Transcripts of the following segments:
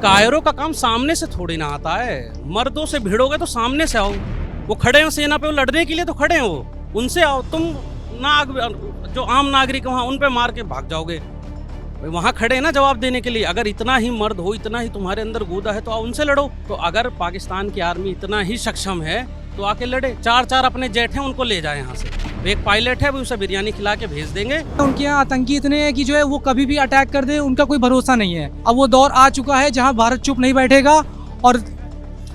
कायरों का काम सामने से थोड़ी ना आता है। मर्दों से भिड़ोगे तो सामने से आओ। वो खड़े हैं सेना पे, वो लड़ने के लिए तो खड़े हैं, वो उनसे आओ। तुम जो आम नागरिक वहाँ उन पे मार के भाग जाओगे। वहाँ खड़े हैं ना जवाब देने के लिए। अगर इतना ही मर्द हो, इतना ही तुम्हारे अंदर गूदा है तो आओ उनसे लड़ो। तो अगर पाकिस्तान की आर्मी इतना ही सक्षम है तो आके लड़े। 4 अपने जेट हैं उनको ले जाए यहाँ से। एक पायलट है, वो उसे बिरयानी खिला के भेज देंगे। उनके यहाँ आतंकी इतने हैं कि जो है वो कभी भी अटैक कर दे, उनका कोई भरोसा नहीं है। अब वो दौर आ चुका है जहाँ भारत चुप नहीं बैठेगा और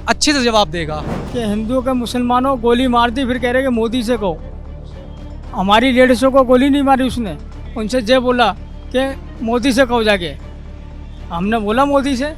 अच्छे से जवाब देगा। कि हिंदुओं के मुसलमानों गोली मार दी, फिर कह रहे कि मोदी से कहो। हमारी लेडीज़ों को गोली नहीं मारी उसने, उनसे ये बोला कि मोदी से कहो जाके। हमने बोला मोदी से,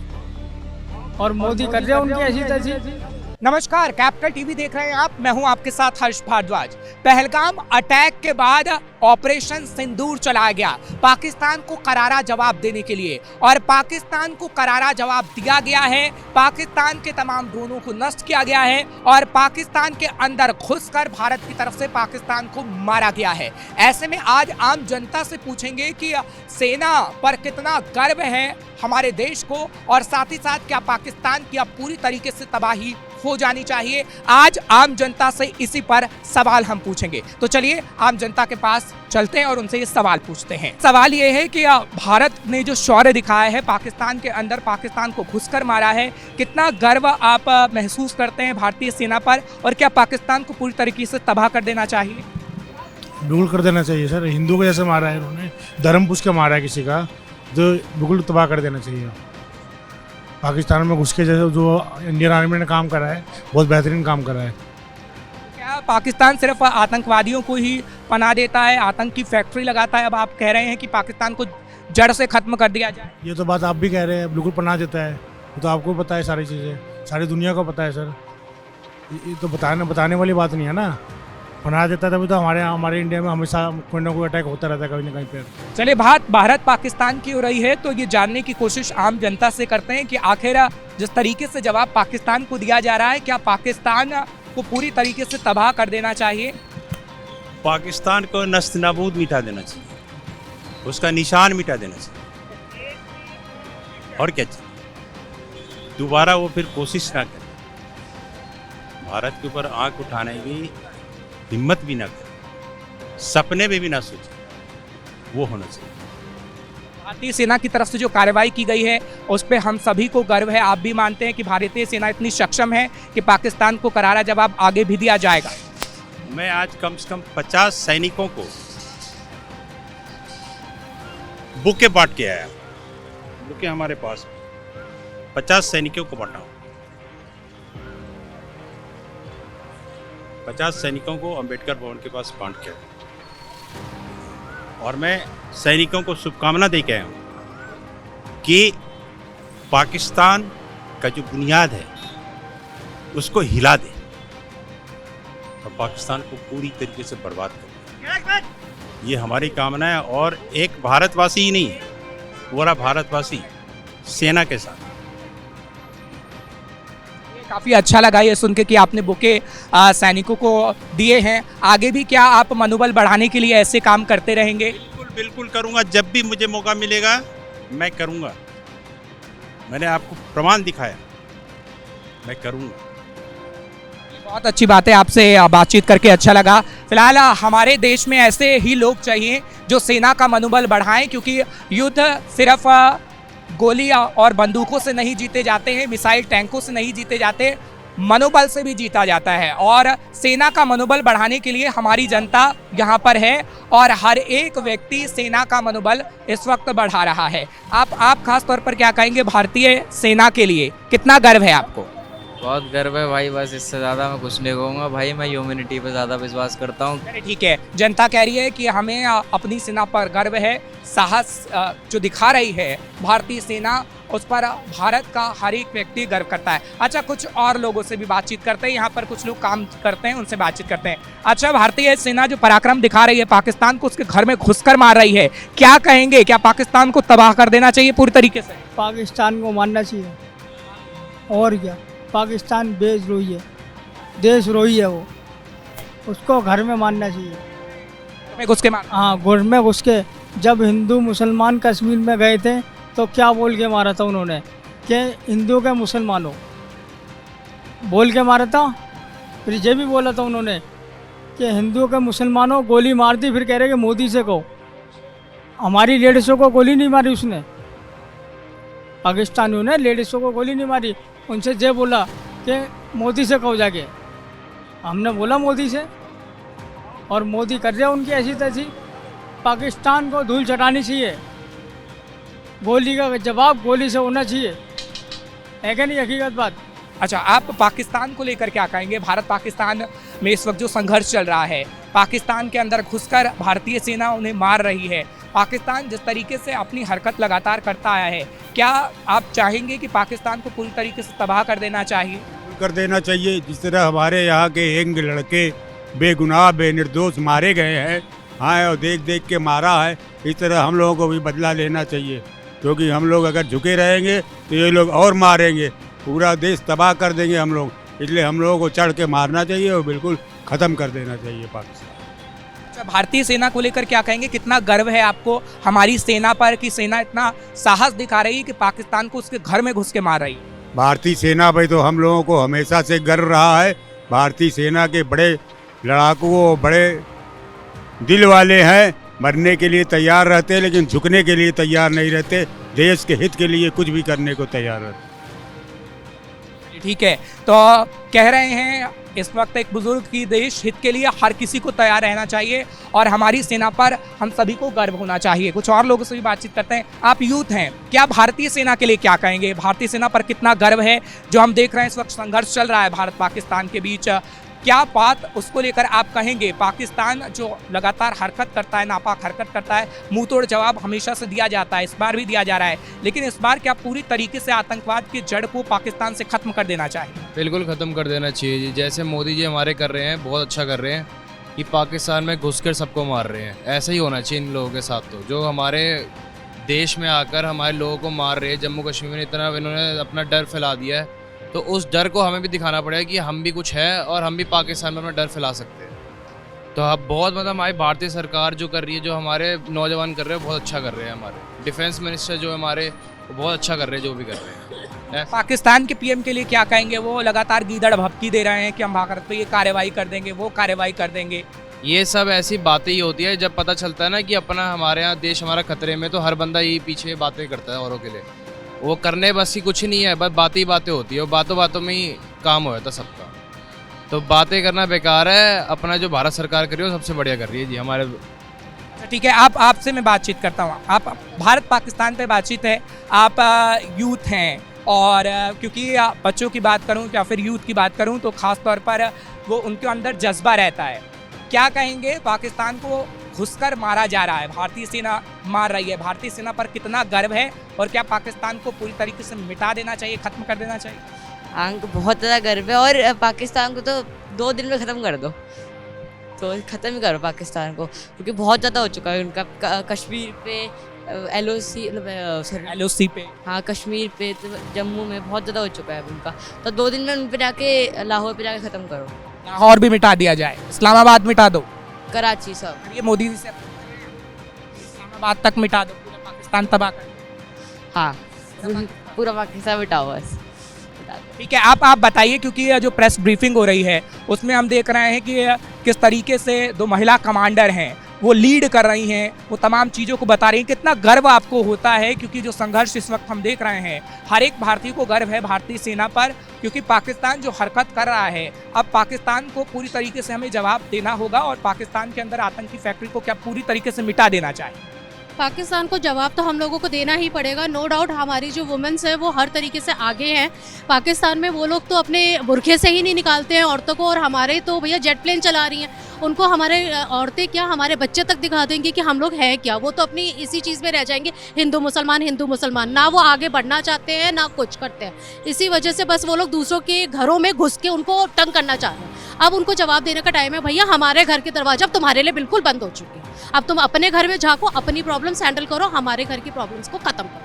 और मोदी कर रहे हैं उनकी ऐसी तैसी। नमस्कार, कैपिटल टीवी देख रहे हैं आप। मैं हूं आपके साथ हर्ष भारद्वाज। पहलगाम अटैक के बाद ऑपरेशन सिंदूर चलाया गया पाकिस्तान को करारा जवाब देने के लिए, और पाकिस्तान को करारा जवाब दिया गया है। पाकिस्तान के तमाम ड्रोनों को नष्ट किया गया है और पाकिस्तान के अंदर घुसकर भारत की तरफ से पाकिस्तान को मारा गया है। ऐसे में आज आम जनता से पूछेंगे कि सेना पर कितना गर्व है हमारे देश को, और साथ ही साथ क्या पाकिस्तान की अब पूरी तरीके से तबाही हो जानी चाहिए। आज आम जनता से इसी पर सवाल हम पूछेंगे। तो चलिए आम जनता के पास चलते हैं और उनसे ये सवाल पूछते हैं। सवाल ये है कि भारत ने जो शौर्य दिखाया है, पाकिस्तान के अंदर पाकिस्तान को घुसकर मारा है, कितना गर्व आप महसूस करते हैं भारतीय सेना पर, और क्या पाकिस्तान को पूरी तरीके से तबाह कर देना चाहिए? बिल्कुल कर देना चाहिए सर। हिंदू को जैसे मारा है उन्होंने, धर्म पूछ के मारा है किसी का, जो बिल्कुल तबाह कर देना चाहिए। पाकिस्तान में घुस के जैसे जो इंडियन आर्मी ने काम करा है, बहुत बेहतरीन काम करा है। क्या पाकिस्तान सिर्फ आतंकवादियों को ही पनाह देता है, आतंक की फैक्ट्री लगाता है? अब आप कह रहे हैं कि पाकिस्तान को जड़ से खत्म कर दिया जाए। ये तो बात आप भी कह रहे हैं, बिल्कुल पनाह देता है। ये तो आपको पता है, सारी चीज़ें सारी दुनिया को पता है सर। ये तो बताने वाली बात नहीं है ना। पनाह देता है तभी तो हमारे इंडिया में हमेशा कोई ना कोई अटैक होता रहता है कहीं ना कहीं पर। चलिए, भारत पाकिस्तान की हो रही है तो ये जानने की कोशिश आम जनता से करते हैं कि आखिर जिस तरीके से जवाब पाकिस्तान को दिया जा रहा है, क्या पाकिस्तान को पूरी तरीके से तबाह कर देना चाहिए? पाकिस्तान को नस्त नाबूद मिटा देना चाहिए, उसका निशान मिटा देना चाहिए, और क्या चाहिए। दोबारा वो फिर कोशिश ना करे, भारत के ऊपर आंख उठाने की हिम्मत भी ना करे, सपने में भी ना सोचे, वो होना चाहिए। भारतीय सेना की तरफ से जो कार्रवाई की गई है उस पर हम सभी को गर्व है। आप भी मानते हैं कि भारतीय सेना इतनी सक्षम है कि पाकिस्तान को करारा जवाब आगे भी दिया जाएगा? मैं आज कम से कम 50 सैनिकों को बुके बांट के आया। बुके हमारे पास 50 सैनिकों को बांटा, 50 सैनिकों को अंबेडकर भवन के पास बांट के आया, और मैं सैनिकों को शुभकामना दे के आया हूँ कि पाकिस्तान का जो बुनियाद है उसको हिला दे और पाकिस्तान को पूरी तरीके से बर्बाद कर दे। ये हमारी कामना है, और एक भारतवासी ही नहीं है, पूरा भारतवासी सेना के साथ। काफ़ी अच्छा लगा ये सुन के कि आपने बुके सैनिकों को दिए हैं। आगे भी क्या आप मनोबल बढ़ाने के लिए ऐसे काम करते रहेंगे? बिल्कुल करूँगा, जब भी मुझे मौका मिलेगा मैं करूँगा। मैंने आपको प्रमाण दिखाया, मैं करूँगा। बहुत अच्छी बात है, आपसे बातचीत करके अच्छा लगा। फिलहाल हमारे देश में ऐसे ही लोग चाहिए जो सेना का मनोबल बढ़ाएं, क्योंकि युद्ध सिर्फ गोली और बंदूकों से नहीं जीते जाते हैं, मिसाइल टैंकों से नहीं जीते जाते, मनोबल से भी जीता जाता है। और सेना का मनोबल बढ़ाने के लिए हमारी जनता यहाँ पर है, और हर एक व्यक्ति सेना का मनोबल इस वक्त बढ़ा रहा है। आप खास तौर पर क्या कहेंगे भारतीय सेना के लिए, कितना गर्व है आपको? बहुत गर्व है भाई, बस इससे ज़्यादा मैं कुछ नहीं कहूँगा भाई। मैं ह्यूमैनिटी पे ज़्यादा विश्वास करता हूँ। ठीक है, जनता कह रही है कि हमें अपनी सेना पर गर्व है, साहस जो दिखा रही है भारतीय सेना, उस पर भारत का हर एक व्यक्ति गर्व करता है। अच्छा, कुछ और लोगों से भी बातचीत करते हैं। यहाँ पर कुछ लोग काम करते हैं, उनसे बातचीत करते हैं। अच्छा, भारतीय सेना जो पराक्रम दिखा रही है, पाकिस्तान को उसके घर में घुसकर मार रही है, क्या कहेंगे? क्या पाकिस्तान को तबाह कर देना चाहिए पूरी तरीके से? पाकिस्तान को मानना चाहिए, और क्या। पाकिस्तान देशद्रोही है, देशद्रोही है, वो उसको घर में मानना चाहिए। घुस के मार? हाँ, घर में घुस के। जब हिंदू मुसलमान कश्मीर में गए थे तो क्या बोल के मारा था उन्होंने कि हिंदुओं के मुसलमानों बोल के मारा था। फिर ये भी बोला था उन्होंने कि हिंदुओं के मुसलमानों गोली मार दी। फिर कह रहे कि मोदी से कहो, हमारी लेडीज़ों को गोली नहीं मारी उसने, पाकिस्तानियों ने लेडीज़ों को गोली नहीं मारी। उनसे ये बोला कि मोदी से कहो जाके। हमने बोला मोदी से, और मोदी कर रहे उनकी ऐसी तैसी। पाकिस्तान को धूल चटानी चाहिए, गोली का जवाब गोली से होना चाहिए, है क्या नहीं हकीकत बात। अच्छा, आप पाकिस्तान को लेकर क्या कहेंगे? भारत पाकिस्तान में इस वक्त जो संघर्ष चल रहा है, पाकिस्तान के अंदर घुसकर भारतीय सेना उन्हें मार रही है, पाकिस्तान जिस तरीके से अपनी हरकत लगातार करता आया है, क्या आप चाहेंगे कि पाकिस्तान को पूरी तरीके से तबाह कर देना चाहिए? कर देना चाहिए। जिस तरह हमारे यहाँ के यंग लड़के बेगुनाह बेनिर्दोष मारे गए हैं, हाँ, और देख देख के मारा है, इस तरह हम लोगों को भी बदला लेना चाहिए। क्योंकि हम लोग अगर झुके रहेंगे तो ये लोग और मारेंगे, पूरा देश तबाह कर देंगे हम लोग। इसलिए हम लोगों को चढ़ के मारना चाहिए और बिल्कुल ख़त्म कर देना चाहिए पाकिस्तान। अच्छा, भारतीय सेना को लेकर क्या कहेंगे? कितना गर्व है आपको हमारी सेना पर कि सेना इतना साहस दिखा रही है कि पाकिस्तान को उसके घर में घुस के मार रही है? भारतीय सेना पे तो हम लोगों को हमेशा से गर्व रहा है। भारतीय सेना के बड़े लड़ाकू और बड़े दिल वाले हैं, मरने के लिए तैयार रहते हैं लेकिन झुकने के लिए तैयार नहीं रहते, देश के हित के लिए कुछ भी करने को तैयार रहते। ठीक है, तो कह रहे हैं इस वक्त एक बुजुर्ग की देश हित के लिए हर किसी को तैयार रहना चाहिए और हमारी सेना पर हम सभी को गर्व होना चाहिए। कुछ और लोगों से भी बातचीत करते हैं। आप यूथ हैं, क्या भारतीय सेना के लिए क्या कहेंगे? भारतीय सेना पर कितना गर्व है? जो हम देख रहे हैं इस वक्त संघर्ष चल रहा है भारत पाकिस्तान के बीच, क्या बात उसको लेकर आप कहेंगे? पाकिस्तान जो लगातार हरकत करता है, नापाक हरकत करता है, मुंह तोड़ जवाब हमेशा से दिया जाता है, इस बार भी दिया जा रहा है, लेकिन इस बार क्या पूरी तरीके से आतंकवाद की जड़ को पाकिस्तान से खत्म कर देना चाहिए? बिल्कुल ख़त्म कर देना चाहिए जी। जैसे मोदी जी हमारे कर रहे हैं, बहुत अच्छा कर रहे हैं कि पाकिस्तान में घुसकर सबको मार रहे हैं। ऐसा ही होना चाहिए इन लोगों के साथ। तो जो हमारे देश में आकर हमारे लोगों को मार रहे हैं, जम्मू कश्मीर में इतना इन्होंने अपना डर फैला दिया है, तो उस डर को हमें भी दिखाना पड़ेगा कि हम भी कुछ है और हम भी पाकिस्तान में अपना डर फैला सकते हैं। तो अब बहुत मतलब हमारी भारतीय सरकार जो कर रही है, जो हमारे नौजवान कर रहे हैं, बहुत अच्छा कर रहे हैं। हमारे डिफेंस मिनिस्टर जो हमारे वो बहुत अच्छा कर रहे हैं, जो भी कर रहे हैं। पाकिस्तान के पीएम के लिए क्या कहेंगे? वो लगातार गीदड़ भभकी दे रहे हैं कि हम भारत पे ये कार्रवाई कर देंगे, वो कार्रवाई कर देंगे। ये सब ऐसी बातें ही होती है। जब पता चलता है ना कि अपना हमारे यहाँ देश हमारा खतरे में, तो हर बंदा यही पीछे बातें करता है औरों के लिए। वो करने बस ही कुछ नहीं है, बस बातें ही बातें होती है और बातों बातों में ही काम हो जाता सबका। तो बातें करना बेकार है। अपना जो भारत सरकार कर रही है वो सबसे बढ़िया कर रही है जी हमारे। ठीक है, आपसे मैं बातचीत करता हूँ। आप भारत पाकिस्तान पे बातचीत है, आप यूथ हैं और क्योंकि बच्चों की बात करूँ या फिर यूथ की बात करूँ तो ख़ास तौर पर वो उनके अंदर जज्बा रहता है। क्या कहेंगे? पाकिस्तान को घुसकर मारा जा रहा है, भारतीय सेना मार रही है, भारतीय सेना पर कितना गर्व है और क्या पाकिस्तान को पूरी तरीके से मिटा देना चाहिए, खत्म कर देना चाहिए? हाँ, बहुत ज़्यादा गर्व है और पाकिस्तान को तो 2 दिन में ख़त्म कर दो, तो ख़त्म ही करो पाकिस्तान को, क्योंकि बहुत ज़्यादा हो चुका है उनका। कश्मीर पे LOC पे, हाँ कश्मीर पे, तो जम्मू में बहुत ज़्यादा हो चुका है उनका। तो 2 दिन में उन पे जाके लाहौर पे जाके ख़त्म करो। लाहौर भी मिटा दिया जाए, इस्लामाबाद मिटा दो, कराची सब, ये मोदी जी से इस्लामाबाद तक मिटा दो, पूरा पाकिस्तान तबाह कर दो। हाँ पूरा पाकिस्तान मिटाओ बस। ठीक है, आप बताइए, क्योंकि ये जो प्रेस ब्रीफिंग हो रही है उसमें हम देख रहे हैं कि किस तरीके से 2 महिला कमांडर हैं वो लीड कर रही हैं, वो तमाम चीज़ों को बता रही हैं। कितना गर्व आपको होता है? क्योंकि जो संघर्ष इस वक्त हम देख रहे हैं, हर एक भारतीय को गर्व है भारतीय सेना पर, क्योंकि पाकिस्तान जो हरकत कर रहा है, अब पाकिस्तान को पूरी तरीके से हमें जवाब देना होगा और पाकिस्तान के अंदर आतंकी फैक्ट्री को क्या पूरी तरीके से मिटा देना चाहिए? पाकिस्तान को जवाब तो हम लोगों को देना ही पड़ेगा। नो डाउट हमारी जो वुमेन्स है वो हर तरीके से आगे हैं। पाकिस्तान में वो लोग तो अपने बुरखे से ही नहीं निकालते हैं औरतों को, और हमारे तो भैया जेट प्लेन चला रही हैं, उनको हमारे औरतें क्या हमारे बच्चे तक दिखा देंगे कि हम लोग हैं क्या। वो तो अपनी इसी चीज़ में रह जाएंगे, हिंदू मुसलमान, ना वो आगे बढ़ना चाहते हैं ना कुछ करते हैं। इसी वजह से बस वो लोग दूसरों के घरों में घुस के उनको तंग करना चाह रहे हैं। अब उनको जवाब देने का टाइम है भैया। हमारे घर के दरवाजे अब तुम्हारे लिए बिल्कुल बंद हो चुके हैं। अब तुम अपने घर में झांको, अपनी प्रॉब्लम्स हैंडल करो, हमारे घर की प्रॉब्लम्स को खत्म करो।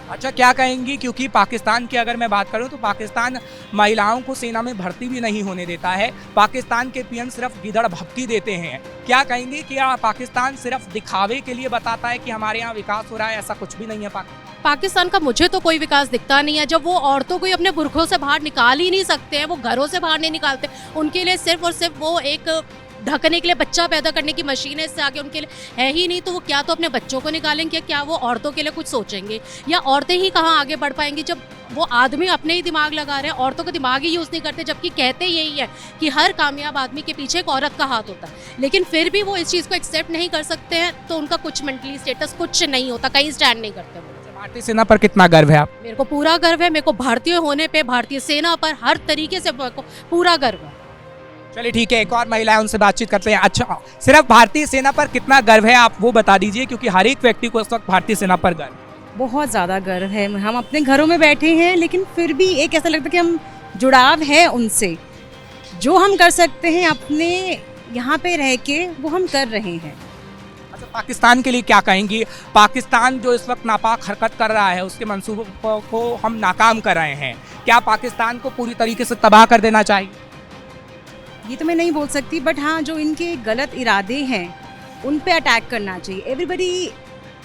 अच्छा, क्या कहेंगी? क्योंकि पाकिस्तान की अगर मैं बात करूं तो पाकिस्तान महिलाओं को सेना में भर्ती भी नहीं होने देता है। पाकिस्तान के पीएम सिर्फ गिदड़ भपकी देते हैं। क्या कहेंगे कि पाकिस्तान सिर्फ दिखावे के लिए बताता है कि हमारे यहाँ विकास हो रहा है? ऐसा कुछ भी नहीं है। पाकिस्तान पाकिस्तान का मुझे तो कोई विकास दिखता नहीं है। जब वो औरतों को ही अपने बुरखों से बाहर निकाल ही नहीं सकते हैं, वो घरों से बाहर नहीं निकालते, उनके लिए सिर्फ और सिर्फ वो एक ढकने के लिए, बच्चा पैदा करने की मशीन है, इससे आगे उनके लिए है ही नहीं। तो वो क्या तो अपने बच्चों को निकालेंगे, क्या वो औरतों के लिए कुछ सोचेंगे? या औरतें ही कहाँ आगे बढ़ पाएंगी जब वो आदमी अपने ही दिमाग लगा रहे हैं, औरतों का दिमाग ही यूज़ नहीं करते, जबकि कहते यही है कि हर कामयाब आदमी के पीछे एक औरत का हाथ होता है। लेकिन फिर भी वो इस चीज़ को एक्सेप्ट नहीं कर सकते हैं, तो उनका कुछ मेंटली स्टेटस कुछ नहीं होता, कहीं स्टैंड नहीं करते वो। भारतीय सेना पर कितना गर्व है आप? मेरे को पूरा गर्व है, मेरे को भारतीय होने पे, भारतीय सेना पर हर तरीके से मेरे को पूरा गर्व है। चलिए ठीक है, एक और महिला है, उनसे बातचीत करते हैं। अच्छा, सिर्फ भारतीय सेना पर कितना गर्व है आप वो बता दीजिए, क्योंकि हर एक व्यक्ति को इस वक्त भारतीय सेना पर गर्व। बहुत ज़्यादा गर्व है। हम अपने घरों में बैठे हैं, लेकिन फिर भी एक ऐसा लगता है कि हम जुड़ाव है उनसे, जो हम कर सकते हैं अपने यहाँ पे रह के वो हम कर रहे हैं। अच्छा, पाकिस्तान के लिए क्या कहेंगी? पाकिस्तान जो इस वक्त नापाक हरकत कर रहा है, उसके मंसूबों को हम नाकाम कर रहे हैं, क्या पाकिस्तान को पूरी तरीके से तबाह कर देना चाहिए? ये तो मैं नहीं बोल सकती, बट हाँ, जो इनके गलत इरादे हैं उन पे अटैक करना चाहिए। Everybody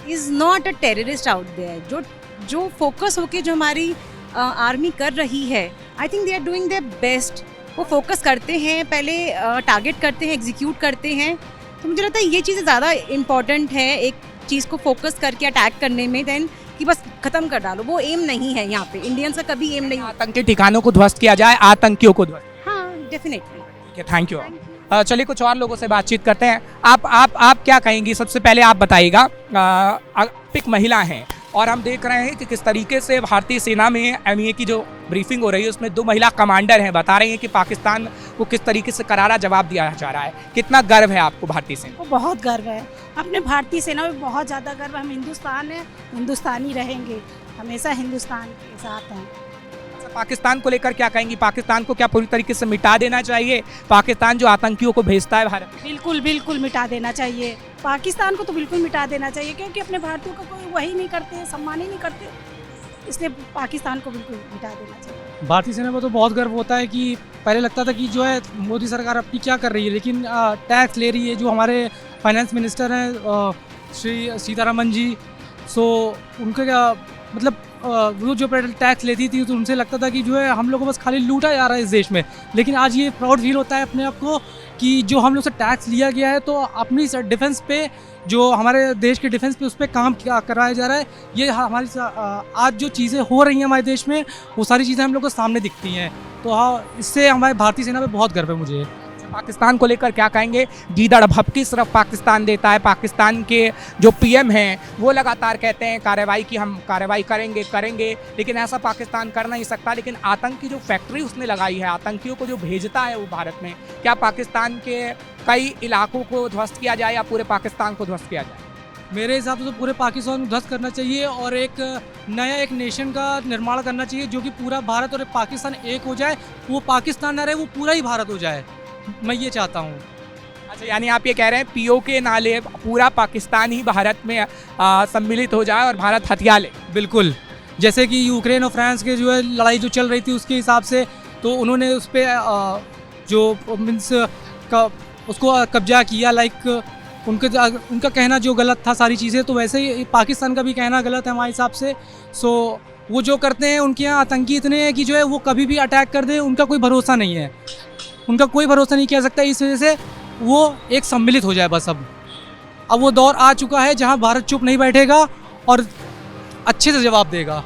is not a terrorist out there. जो फोकस होके जो हमारी आर्मी कर रही है, I think they are doing their best. वो फोकस करते हैं, पहले टारगेट करते हैं, एग्जीक्यूट करते हैं। तो मुझे लगता है ये चीज़ें ज़्यादा इम्पॉर्टेंट है एक चीज़ को फोकस करके अटैक करने में, देन कि बस ख़त्म कर डालो। वो एम नहीं है यहाँ पे, इंडियंस का कभी एम नहीं। आतंकी ठिकानों को ध्वस्त किया जाए, आतंकियों को ध्वस्त। हाँ, डेफिनेटली। Thank you. चलिए कुछ और लोगों से बातचीत करते हैं। आप क्या कहेंगी? सबसे पहले आप बताइएगा, आप एक महिला हैं और हम देख रहे हैं कि किस तरीके से भारतीय सेना में एमईए की जो ब्रीफिंग हो रही है उसमें 2 महिला कमांडर हैं, बता रही हैं कि पाकिस्तान को किस तरीके से करारा जवाब दिया जा रहा है। कितना गर्व है आपको भारतीय सेना? बहुत गर्व है अपने भारतीय सेना में, बहुत ज़्यादा गर्व। हम हिंदुस्तान हैं, हिंदुस्तानी रहेंगे, हमेशा हिंदुस्तान के साथ हैं। पाकिस्तान को लेकर क्या कहेंगी? पाकिस्तान को क्या पूरी तरीके से मिटा देना चाहिए? पाकिस्तान जो आतंकियों को भेजता है भारत, बिल्कुल बिल्कुल मिटा देना चाहिए। पाकिस्तान को तो बिल्कुल मिटा देना चाहिए, क्योंकि अपने भारतीयों का कोई वही नहीं करते, सम्मान ही नहीं करते, इसलिए पाकिस्तान को बिल्कुल मिटा देना चाहिए। भारतीय सेना को तो बहुत गर्व होता है कि पहले लगता था कि जो है मोदी सरकार अपनी क्या कर रही है, लेकिन टैक्स ले रही है। जो हमारे फाइनेंस मिनिस्टर हैं श्री सीतारमन जी, सो उनके क्या मतलब वो जो टैक्स लेती थी तो उनसे लगता था कि जो है हम लोग को बस खाली लूटा जा रहा है इस देश में। लेकिन आज ये प्राउड फील होता है अपने आप को कि जो हम लोग से टैक्स लिया गया है, तो अपनी डिफेंस पे, जो हमारे देश के डिफेंस पे, उस पर काम कराया जा रहा है। ये हमारी आज जो चीज़ें हो रही हैं हमारे देश में, वो सारी चीज़ें हम लोग को सामने दिखती हैं। तो हाँ, इससे हमारे भारतीय सेना पे बहुत गर्व है मुझे। पाकिस्तान को लेकर क्या कहेंगे? गीदड़ भपकी सिर्फ पाकिस्तान देता है। पाकिस्तान के जो पीएम हैं वो लगातार कहते हैं कार्रवाई की, हम कार्रवाई करेंगे, लेकिन ऐसा पाकिस्तान कर नहीं सकता। लेकिन आतंक की जो फैक्ट्री उसने लगाई है, आतंकियों को जो भेजता है वो भारत में, क्या पाकिस्तान के कई इलाकों को ध्वस्त किया जाए या पूरे पाकिस्तान को ध्वस्त किया जाए? मेरे हिसाब से तो पूरे पाकिस्तान को ध्वस्त करना चाहिए और एक नया एक नेशन का निर्माण करना चाहिए, जो कि पूरा भारत और पाकिस्तान एक हो जाए। वो पाकिस्तान ना रहे, वो पूरा ही भारत हो जाए, मैं ये चाहता हूँ। अच्छा, यानी आप ये कह रहे हैं पीओके नाले पूरा पाकिस्तान ही भारत में सम्मिलित हो जाए और भारत हथियार ले? बिल्कुल, जैसे कि यूक्रेन और फ्रांस के जो है लड़ाई जो चल रही थी उसके हिसाब से, तो उन्होंने उस पर जो मीन्स का उसको कब्जा किया। लाइक उनका कहना जो गलत था सारी चीज़ें, तो वैसे ही पाकिस्तान का भी कहना गलत है हमारे हिसाब से। सो वो जो करते हैं, उनके यहाँ आतंकी इतने हैं कि जो है वो कभी भी अटैक कर दे, उनका कोई भरोसा नहीं है, उनका कोई भरोसा नहीं किया सकता। इस वजह से वो एक सम्मिलित हो जाए बस। अब वो दौर आ चुका है जहां भारत चुप नहीं बैठेगा और अच्छे से जवाब देगा।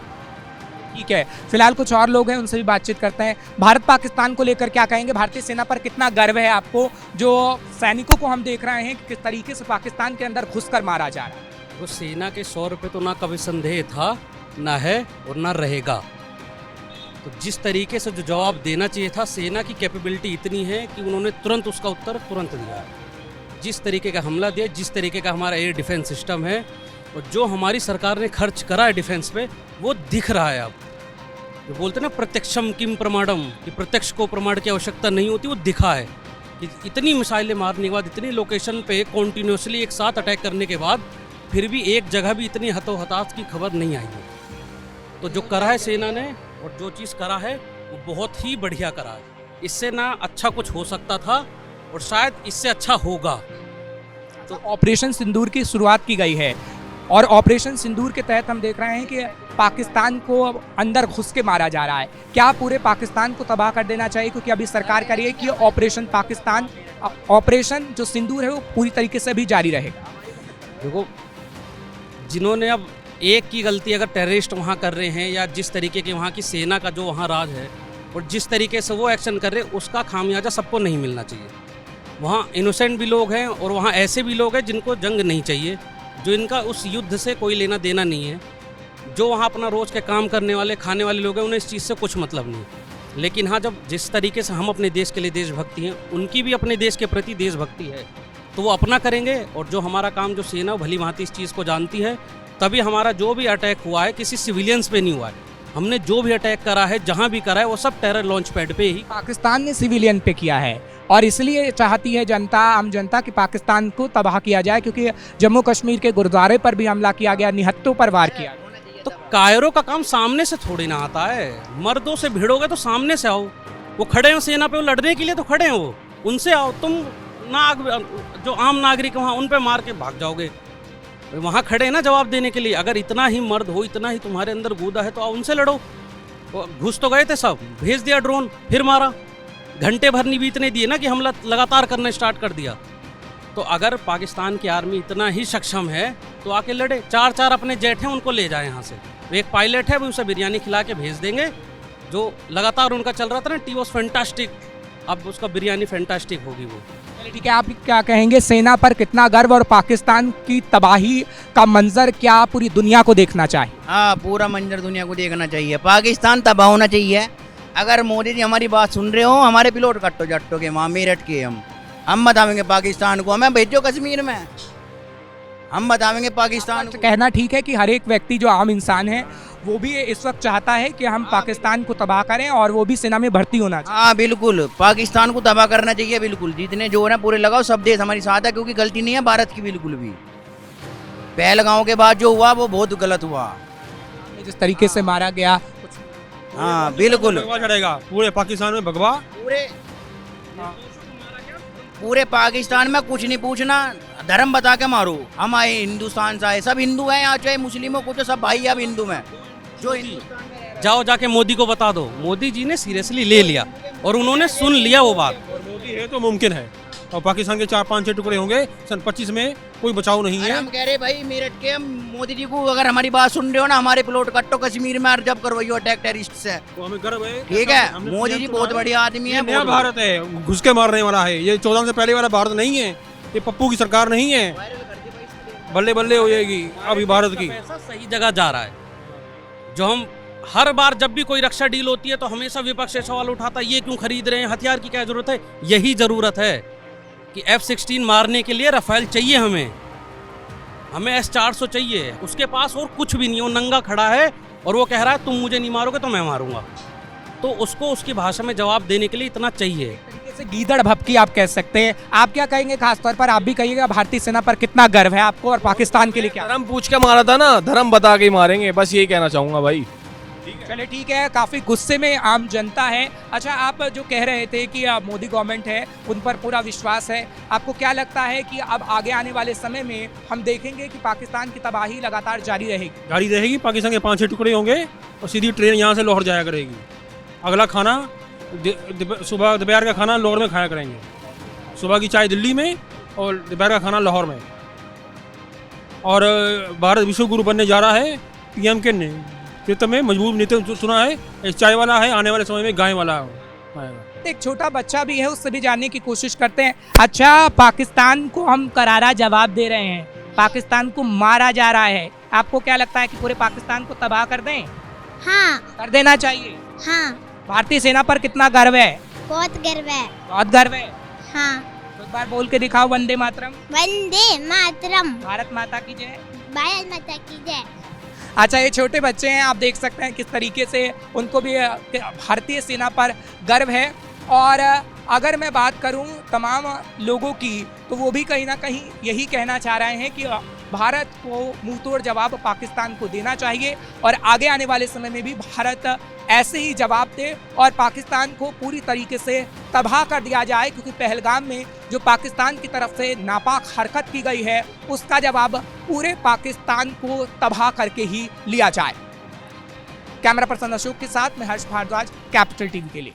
ठीक है, फिलहाल कुछ और लोग हैं, उनसे भी बातचीत करते हैं। भारत पाकिस्तान को लेकर क्या कहेंगे? भारतीय सेना पर कितना गर्व है आपको? जो सैनिकों को हम देख रहे हैं कि किस तरीके से पाकिस्तान के अंदर घुसकर मारा जा रहा है। वो सेना के 100 रुपये तो ना कभी संदेह था, ना है और ना रहेगा। तो जिस तरीके से जो जवाब देना चाहिए था, सेना की कैपेबिलिटी इतनी है कि उन्होंने तुरंत उसका उत्तर तुरंत दिया। जिस तरीके का हमला दिया, जिस तरीके का हमारा एयर डिफेंस सिस्टम है और जो हमारी सरकार ने खर्च करा है डिफेंस पे, वो दिख रहा है। अब जो बोलते हैं ना प्रत्यक्षम किम प्रमाणम, कि प्रत्यक्ष को प्रमाण की आवश्यकता नहीं होती, वो दिखा है कि इतनी मिसाइलें मारने के बाद, इतनी लोकेशन पे कॉन्टीन्यूसली एक साथ अटैक करने के बाद फिर भी एक जगह भी इतनी हतोहताश की खबर नहीं आई है। तो जो करा है सेना ने और जो चीज़ करा है वो बहुत ही बढ़िया करा है। इससे ना अच्छा कुछ हो सकता था और शायद इससे अच्छा होगा। तो ऑपरेशन सिंदूर की शुरुआत की गई है, और ऑपरेशन सिंदूर के तहत हम देख रहे हैं कि पाकिस्तान को अब अंदर घुस के मारा जा रहा है। क्या पूरे पाकिस्तान को तबाह कर देना चाहिए? क्योंकि अभी सरकार कह रही है कि ऑपरेशन पाकिस्तान, ऑपरेशन जो सिंदूर है वो पूरी तरीके से भी जारी रहेगा। देखो, जिन्होंने अब एक की गलती अगर टेररिस्ट वहाँ कर रहे हैं या जिस तरीके की वहाँ की सेना का जो वहाँ राज है और जिस तरीके से वो एक्शन कर रहे हैं, उसका खामियाजा सबको नहीं मिलना चाहिए। वहाँ इनोसेंट भी लोग हैं और वहाँ ऐसे भी लोग हैं जिनको जंग नहीं चाहिए, जो इनका उस युद्ध से कोई लेना देना नहीं है। जो वहाँ अपना रोज़ के काम करने वाले खाने वाले लोग हैं, उन्हें इस चीज़ से कुछ मतलब नहीं। लेकिन हाँ, जब जिस तरीके से हम अपने देश के लिए देशभक्ति हैं, उनकी भी अपने देश के प्रति देशभक्ति है, तो वो अपना करेंगे। और जो हमारा काम जो सेना भली भांति इस चीज़ को जानती है, तभी हमारा जो भी अटैक हुआ है किसी सिविलियंस पे नहीं हुआ है। हमने जो भी अटैक करा है, जहाँ भी करा है, वो सब टेरर लॉन्च पैड पे ही पाकिस्तान ने सिविलियन पे किया है और इसलिए चाहती है जनता, आम जनता, कि पाकिस्तान को तबाह किया जाए। क्योंकि जम्मू कश्मीर के गुरुद्वारे पर भी हमला किया गया, निहत्तों पर वार किया गया। तो कायरों का काम सामने से थोड़ी ना आता है। मर्दों से भिड़ोगे तो सामने से आओ। वो खड़े हैं सेना पे, वो लड़ने के लिए तो खड़े हैं, वो उनसे आओ। तुम ना जो आम नागरिक वहाँ उन पे मार के भाग जाओगे। वहाँ खड़े हैं ना जवाब देने के लिए। अगर इतना ही मर्द हो, इतना ही तुम्हारे अंदर गूदा है, तो आओ उनसे लड़ो। घुस तो गए थे सब, भेज दिया ड्रोन, फिर मारा। घंटे भर नहीं बीतने दिए ना कि हमला लगातार करना स्टार्ट कर दिया। तो अगर पाकिस्तान की आर्मी इतना ही सक्षम है तो आके लड़े। 4 अपने जेट हैं, उनको ले जाए यहाँ से। एक पायलट है, वो उसे बिरयानी खिला के भेज देंगे। जो लगातार उनका चल रहा था ना, टी वॉज फैंटास्टिक, अब उसका बिरयानी फैंटास्टिक होगी वो। ठीक है, आप क्या कहेंगे, सेना पर कितना गर्व और पाकिस्तान की तबाही का मंजर क्या पूरी दुनिया को देखना चाहिए? हाँ, पूरा मंजर दुनिया को देखना चाहिए। पाकिस्तान तबाह होना चाहिए। अगर मोदी जी हमारी बात सुन रहे हो, हमारे पिलोट कट्टो जट्टो के वहाँ मेरठ के हम बताएंगे पाकिस्तान को, हमें भेजो कश्मीर में, हम बताएंगे पाकिस्तान को। कहना ठीक है कि हर एक व्यक्ति जो आम इंसान है वो भी इस वक्त चाहता है कि हम पाकिस्तान को तबाह करें और वो भी सेना में भर्ती होना चाहिए। हाँ बिल्कुल, पाकिस्तान को तबाह करना चाहिए बिल्कुल। जितने जोर है पूरे लगाओ, सब देश हमारी साथ है, क्योंकि गलती नहीं है भारत की बिल्कुल भी। पहलगांव के बाद जो हुआ वो बहुत गलत हुआ, जिस तरीके से मारा गया। हाँ बिल्कुल, चढ़ेगा पूरे पाकिस्तान में भगवा। पूरे पाकिस्तान में कुछ नहीं पूछना, धर्म बता के मारो। हम आए हिंदुस्तान से आए, सब हिंदू हैं यहाँ, चाहे मुस्लिमों को, तो सब भाई अब हिंदू में जो जाओ जाके मोदी को बता दो। मोदी जी ने सीरियसली ले लिया और उन्होंने सुन लिया वो बात। और मोदी है तो मुमकिन है। और पाकिस्तान के 4-5-6 टुकड़े होंगे सन 25 में, कोई बचाव नहीं है। हम कह रहे भाई मेरठ के मोदी जी को, अगर हमारी बात सुन रहे हो ना, हमारे प्लॉट कट्टो कश्मीर में जब करवाइयो अटैक टेररिस्ट से, तो हमें गर्व है। ठीक है, मोदी जी बहुत बढ़िया आदमी है। नया भारत है, घुस के मारने वाला है। ये 14 से पहले वाला भारत नहीं है, ये पप्पू की सरकार नहीं है। बल्ले बल्ले हो जाएगी अभी भारत की। पैसा सही जगह जा रहा है। जो हम हर बार जब भी कोई रक्षा डील होती है तो हमेशा विपक्ष से सवाल उठाता है, ये क्यों खरीद रहे हैं, हथियार की क्या जरूरत है। यही जरूरत है कि F-16 मारने के लिए रफेल चाहिए, हमें S-400 चाहिए। उसके पास और कुछ भी नहीं, वो नंगा खड़ा है और वो कह रहा है तुम मुझे नहीं मारोगे तो मैं मारूंगा। तो उसको उसकी भाषा में जवाब देने के लिए इतना चाहिए। गीदड़ भपकी आप कह सकते हैं। आप क्या कहेंगे, खासतौर पर आप भी कहिएगा, भारतीय सेना पर कितना गर्व है आपको और पाकिस्तान के लिए क्या? धर्म पूछ के मारा था ना, धर्म बता के ही मारेंगे, बस यही कहना चाहूंगा भाई। चलिए ठीक है, काफ़ी गुस्से में आम जनता है। अच्छा, आप जो कह रहे थे कि मोदी गवर्नमेंट है, उन पर पूरा विश्वास है, आपको क्या लगता है कि अब आगे आने वाले समय में हम देखेंगे कि पाकिस्तान की तबाही लगातार जारी रहेगी? पाकिस्तान के 5-6 टुकड़े होंगे और सीधी ट्रेन यहाँ से लाहौर जाया करेगी। अगला खाना सुबह दोपहर का खाना लाहौर में खाया करेंगे, सुबह की चाय दिल्ली में और दोपहर का खाना लाहौर में। और भारत विश्व गुरु बनने जा रहा है PM के नेतृत्व में। मजबूत नेतृत्व सुना है, एक चाय वाला है, आने वाले समय में गाय वाला आएगा। एक छोटा बच्चा भी है, उससे भी जानने की कोशिश करते हैं। अच्छा, पाकिस्तान को हम करारा जवाब दे रहे हैं, पाकिस्तान को मारा जा रहा है, आपको क्या लगता है कि पूरे पाकिस्तान को तबाह कर दें? हाँ, कर देना चाहिए। हाँ, भारतीय सेना पर कितना गर्व है? बहुत गर्व है। बहुत गर्व है। हाँ, तो एक बार बोल के दिखाओ, वंदे मातरम। वंदे मातरम। भारत माता की जय। भारत माता की जय। अच्छा, ये छोटे बच्चे हैं, आप देख सकते हैं किस तरीके से उनको भी भारतीय सेना पर गर्व है। और अगर मैं बात करूं तमाम लोगों की, तो वो भी कहीं ना कहीं यही कहना चाह रहे हैं कि भारत को मुंहतोड़ जवाब पाकिस्तान को देना चाहिए और आगे आने वाले समय में भी भारत ऐसे ही जवाब दे और पाकिस्तान को पूरी तरीके से तबाह कर दिया जाए, क्योंकि पहलगाम में जो पाकिस्तान की तरफ से नापाक हरकत की गई है उसका जवाब पूरे पाकिस्तान को तबाह करके ही लिया जाए। कैमरा पर्सन अशोक के साथ मैं हर्ष भारद्वाज, कैपिटल टीवी के लिए।